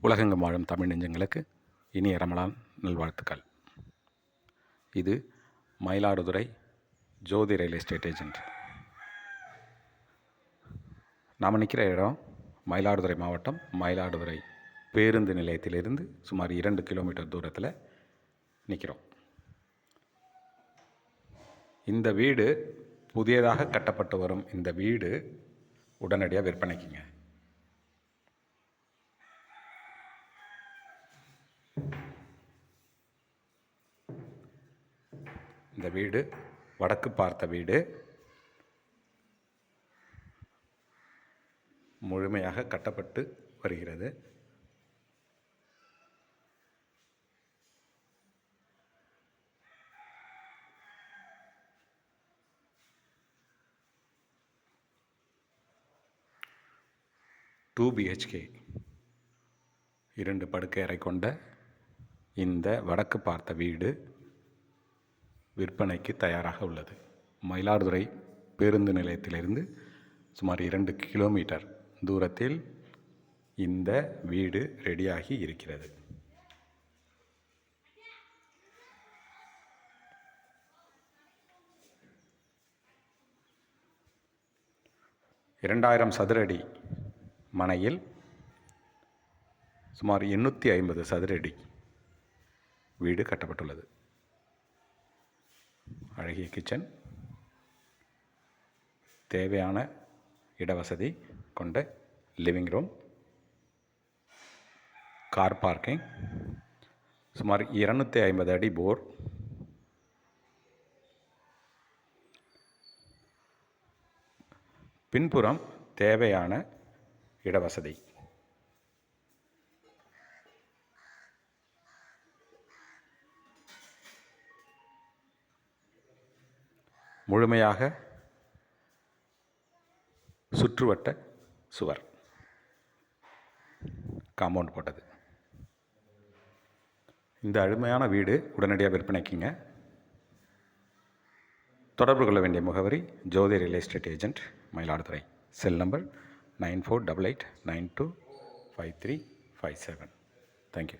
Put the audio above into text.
உலகெங்கும் வாழும் தமிழ் நெஞ்சங்களுக்கு இனிய ரமலான் நல்வாழ்த்துக்கள். இது மயிலாடுதுறை ஜோதி ரியல் எஸ்டேட் ஏஜென்ட். நாம் நிற்கிற இடம் மயிலாடுதுறை மாவட்டம் மயிலாடுதுறை பேருந்து நிலையத்திலிருந்து சுமார் 2 கிலோமீட்டர் தூரத்தில் நிற்கிறோம். இந்த வீடு புதியதாக கட்டப்பட்டு வரும் இந்த வீடு உடனடியாக விற்பனைக்குங்க. இந்த வீடு வடக்கு பார்த்த வீடு, முழுமையாக கட்டப்பட்டு வருகிறது. டூ பிஹெச்கே 2 படுக்கை அறை கொண்ட இந்த வடக்கு பார்த்த வீடு விற்பனைக்கு தயாராக உள்ளது. மயிலாடுதுறை பேருந்து நிலையத்திலிருந்து சுமார் 2 கிலோமீட்டர் தூரத்தில் இந்த வீடு ரெடியாகி இருக்கிறது. இரண்டாயிரம் சதுர அடி மனையில் சுமார் 850 சதுர அடி வீடு கட்டப்பட்டுள்ளது. அழகிய கிச்சன், தேவையான இடவசதி கொண்ட லிவிங் ரூம், கார் பார்க்கிங், சுமார் 250 அடி போர், பின்புறம் தேவையான இடவசதி. முழுமையாக சுற்றுவட்ட சுவர், காம்பவுண்ட் போட்டது. இந்த அருமையான வீடு உடனடியாக விற்பனைக்குங்க. தொடர்பு கொள்ள வேண்டிய முகவரி Jothi real estate agent, Mayiladuthurai. Cell number 9488925357. Thank you.